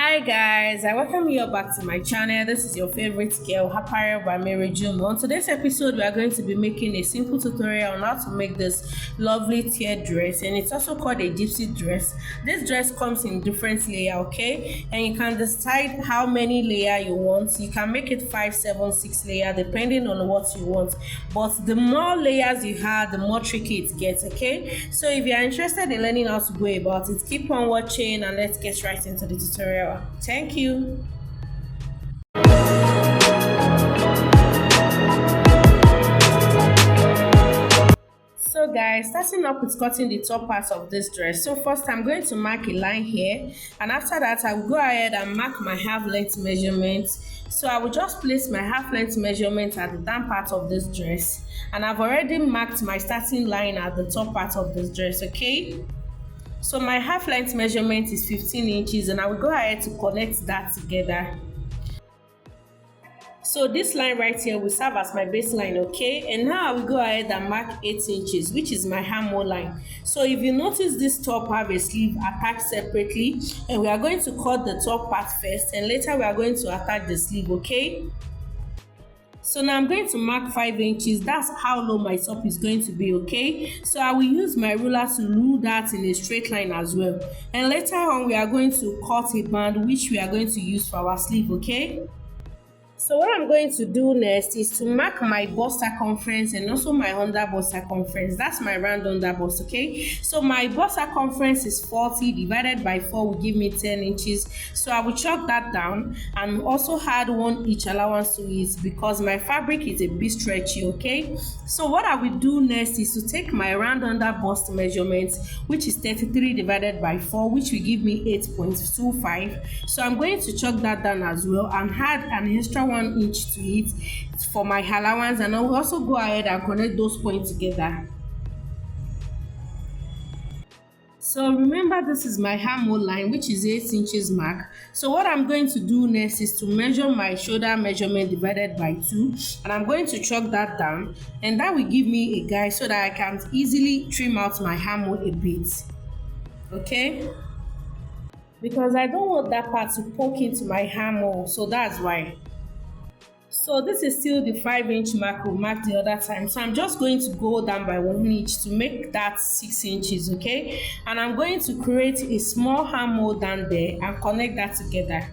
Hi guys, I welcome you all back to my channel. This is your favorite girl, Apparel by Mary June. On today's episode, we are going to be making a simple tutorial on how to make this lovely tier dress, and it's also called a gypsy dress. This dress comes in different layer, okay? And you can decide how many layer you want. You can make it 5, 7, 6 layer depending on what you want. But the more layers you have, the more tricky it gets, okay? So if you are interested in learning how to go about it, keep on watching and let's get right into the tutorial. Thank you. So guys, starting up with cutting the top part of this dress. So first I'm going to mark a line here, and after that I will go ahead and mark my half length measurement. So I will just place my half length measurement at the down part of this dress, and I've already marked my starting line at the top part of this dress, okay? So my half length measurement is 15 inches, and I will go ahead to connect that together. So this line right here will serve as my baseline, okay? And now I will go ahead and mark 8 inches, which is my armhole line. So if you notice, this top have a sleeve attached separately, and we are going to cut the top part first, and later we are going to attach the sleeve, okay? So now I'm going to mark 5 inches. That's how low my top is going to be, okay? So I will use my ruler to rule that in a straight line as well. And later on, we are going to cut a band, which we are going to use for our sleeve, okay? So what I'm going to do next is to mark my bust circumference and also my under bust circumference. That's my round under bust, okay? So my bust circumference is 40 divided by 4 will give me 10 inches. So I will chalk that down and also add 1 inch allowance to it because my fabric is a bit stretchy, okay? So what I will do next is to take my round under bust measurement, which is 33 divided by 4, which will give me 8.25. So I'm going to chalk that down as well and add an extra 1 inch to it for my allowance, and I will also go ahead and connect those points together. So remember, this is my armhole line, which is 8 inches mark. So what I'm going to do next is to measure my shoulder measurement divided by 2, and I'm going to chalk that down, and that will give me a guide so that I can easily trim out my armhole a bit, okay? Because I don't want that part to poke into my armhole, so that's why. So this is still the 5-inch mark we marked the other time. So I'm just going to go down by 1 inch to make that 6 inches, okay? And I'm going to create a small armhole down there and connect that together.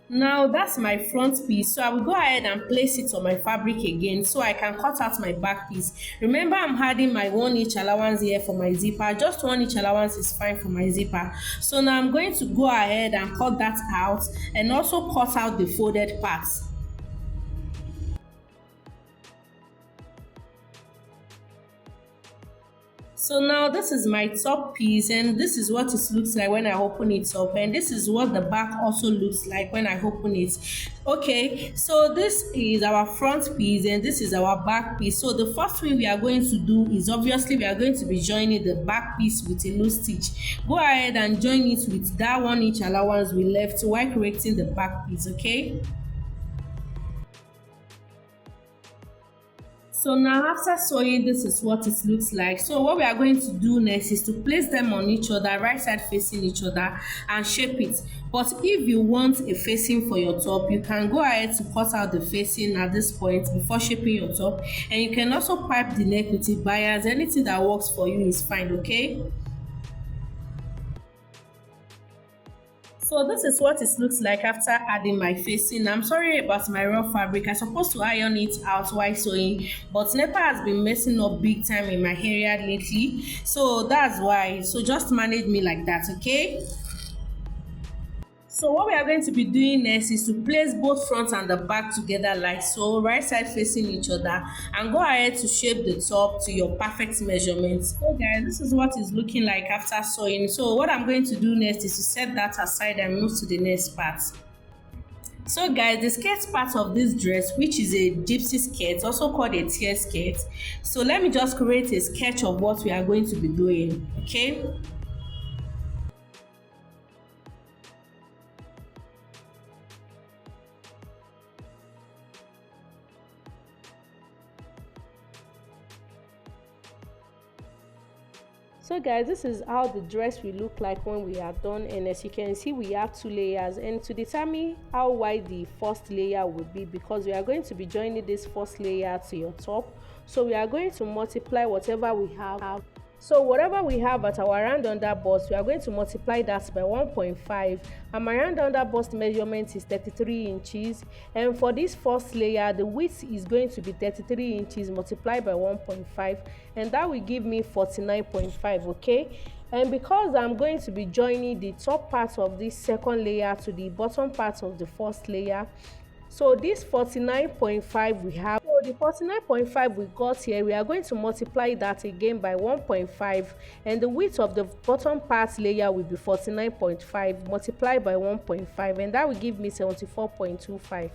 Now that's my front piece, so I will go ahead and place it on my fabric again so I can cut out my back piece. Remember, I'm adding my 1 inch allowance here for my zipper. Just 1 inch allowance is fine for my zipper. So now I'm going to go ahead and cut that out and also cut out the folded parts. So now this is my top piece, and this is what it looks like when I open it up, and this is what the back also looks like when I open it. Okay, so this is our front piece and this is our back piece. So the first thing we are going to do is obviously we are going to be joining the back piece with a loose stitch. Go ahead and join it with that 1 inch allowance we left while correcting the back piece, okay? So now after sewing, this is what it looks like. So what we are going to do next is to place them on each other, right side facing each other, and shape it. But if you want a facing for your top, you can go ahead to cut out the facing at this point before shaping your top, and you can also pipe the neck with it bias. Anything that works for you is fine, okay? So this is what it looks like after adding my facing. I'm sorry about my raw fabric. I'm supposed to iron it out while sewing, but NEPA has been messing up big time in my area lately. So that's why. So just manage me like that, okay? So what we are going to be doing next is to place both front and the back together like so, right side facing each other, and go ahead to shape the top to your perfect measurement. So guys, this is what it's looking like after sewing. So what I'm going to do next is to set that aside and move to the next part. So guys, the skirt part of this dress, which is a gypsy skirt, also called a tier skirt. So let me just create a sketch of what we are going to be doing, okay? So guys, this is how the dress will look like when we are done, and as you can see, we have 2 layers. And to determine how wide the first layer will be, because we are going to be joining this first layer to your top, so we are going to multiply whatever we have. So whatever we have at our round under bust, we are going to multiply that by 1.5, and my round under bust measurement is 33 inches, and for this first layer the width is going to be 33 inches multiplied by 1.5, and that will give me 49.5. okay, and because I'm going to be joining the top part of this second layer to the bottom part of the first layer, so this 49.5 we have, so the 49.5 we got here, we are going to multiply that again by 1.5, and the width of the bottom part layer will be 49.5 multiplied by 1.5, and that will give me 74.25.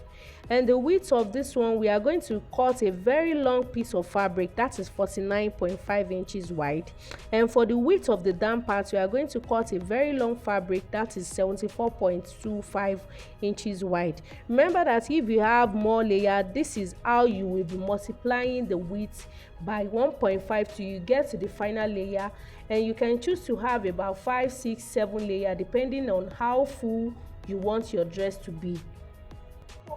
And the width of this one, we are going to cut a very long piece of fabric that is 49.5 inches wide, and for the width of the down part, we are going to cut a very long fabric that is 74.25 inches wide. Remember that if you have more layer, this is how you will be multiplying the width by 1.5 till you get to the final layer, and you can choose to have about 5, 6, 7 layer depending on how full you want your dress to be.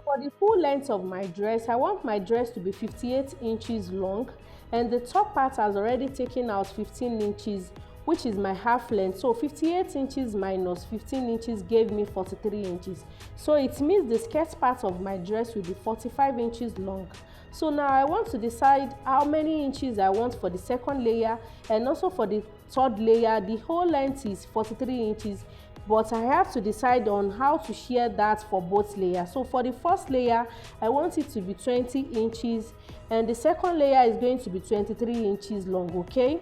For the full length of my dress, I want my dress to be 58 inches long, and the top part has already taken out 15 inches, which is my half length. So 58 inches minus 15 inches gave me 43 inches. So it means the skirt part of my dress will be 45 inches long. So now I want to decide how many inches I want for the second layer, and also for the third layer. The whole length is 43 inches, but I have to decide on how to share that for both layers. So for the first layer, I want it to be 20 inches, and the second layer is going to be 23 inches long, okay?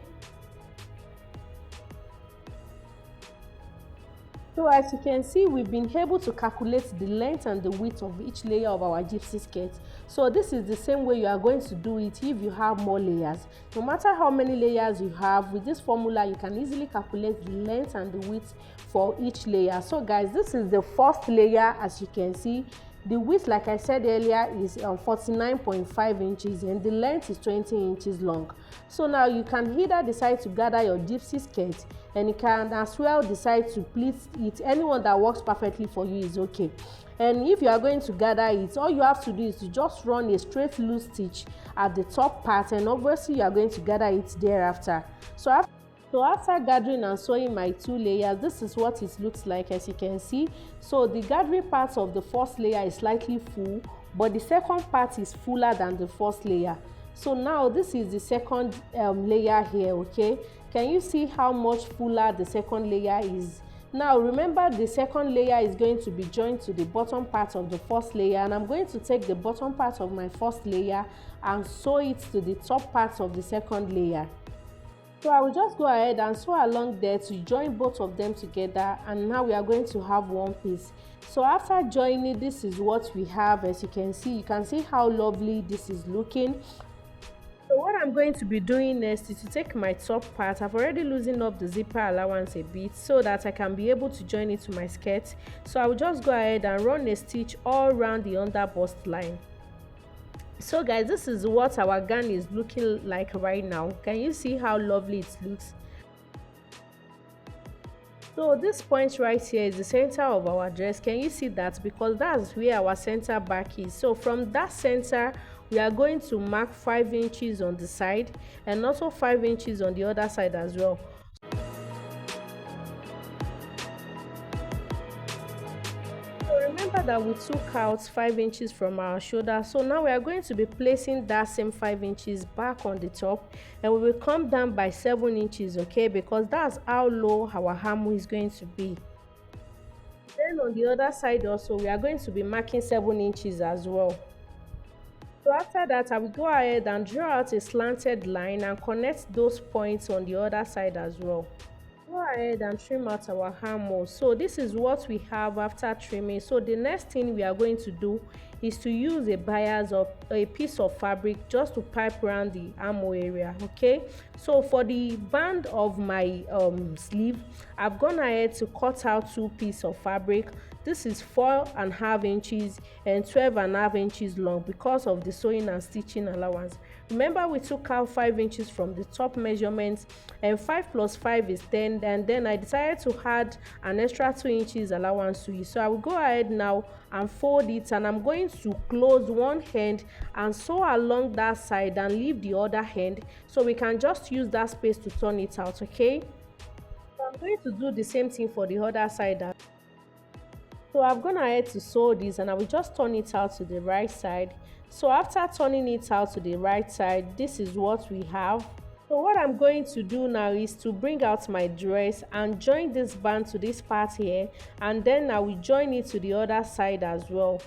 So as you can see, we've been able to calculate the length and the width of each layer of our gypsy skirt. So this is the same way you are going to do it if you have more layers. No matter how many layers you have, with this formula you can easily calculate the length and the width for each layer. So guys, this is the first layer. As you can see, the width, like I said earlier, is 49.5 inches, and the length is 20 inches long. So now you can either decide to gather your gypsy skirt, and you can as well decide to pleat it. Anyone that works perfectly for you is okay. And if you are going to gather it, all you have to do is to just run a straight loose stitch at the top part, and obviously you are going to gather it thereafter. So after gathering and sewing my 2 layers, this is what it looks like. As you can see, so the gathering part of the first layer is slightly full, but the second part is fuller than the first layer. So now this is the second layer here, okay? Can you see how much fuller the second layer is? Now remember, the second layer is going to be joined to the bottom part of the first layer, and I'm going to take the bottom part of my first layer and sew it to the top part of the second layer. So I will just go ahead and sew along there to join both of them together, and now we are going to have one piece. So after joining, this is what we have. As you can see how lovely this is looking. So what I'm going to be doing next is to take my top part. I've already loosened up the zipper allowance a bit so that I can be able to join it to my skirt. So I will just go ahead and run a stitch all around the under bust line. So guys, this is what our gown is looking like right now. Can you see how lovely it looks? So this point right here is the center of our dress. Can you see that? Because that's where our center back is. So from that center, we are going to mark 5 inches on the side, and also 5 inches on the other side as well. Remember that we took out 5 inches from our shoulder, so now we are going to be placing that same 5 inches back on the top, and we will come down by 7 inches, okay, because that's how low our hem is going to be. Then on the other side also, we are going to be marking 7 inches as well. So after that, I will go ahead and draw out a slanted line and connect those points on the other side as well. Go ahead and trim out our armhole. So this is what we have after trimming. So the next thing we are going to do is to use a bias or a piece of fabric just to pipe around the armhole area, okay? So for the band of my sleeve, I've gone ahead to cut out 2 pieces of fabric. This is 4.5 inches and 12.5 inches long because of the sewing and stitching allowance. Remember, we took out 5 inches from the top measurement, and 5 plus 5 is 10, and then I decided to add an extra 2 inches allowance to it. So I will go ahead now and fold it, and I'm going to close one end and sew along that side and leave the other end, so we can just use that space to turn it out. Okay, so I'm going to do the same thing for the other side. So I've gone ahead to sew this, and I will just turn it out to the right side. So after turning it out to the right side, this is what we have. So what I'm going to do now is to bring out my dress and join this band to this part here, and then I will join it to the other side as well.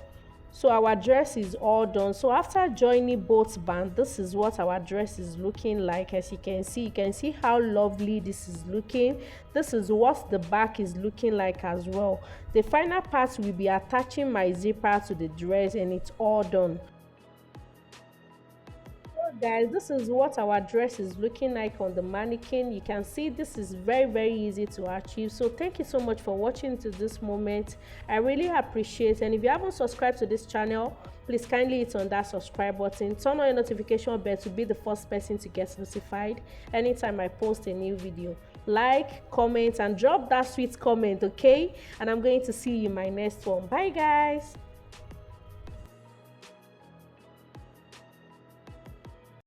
So our dress is all done. So after joining both bands, this is what our dress is looking like. As you can see how lovely this is looking. This is what the back is looking like as well. The final part will be attaching my zipper to the dress, and it's all done. Guys, this is what our dress is looking like on the mannequin. You can see this is very easy to achieve. So thank you so much for watching to this moment. I really appreciate it. And if you haven't subscribed to this channel, please kindly hit on that subscribe button, turn on your notification bell to be the first person to get notified anytime I post a new video. Like, comment, and drop that sweet comment, okay? And I'm going to see you in my next one. Bye guys.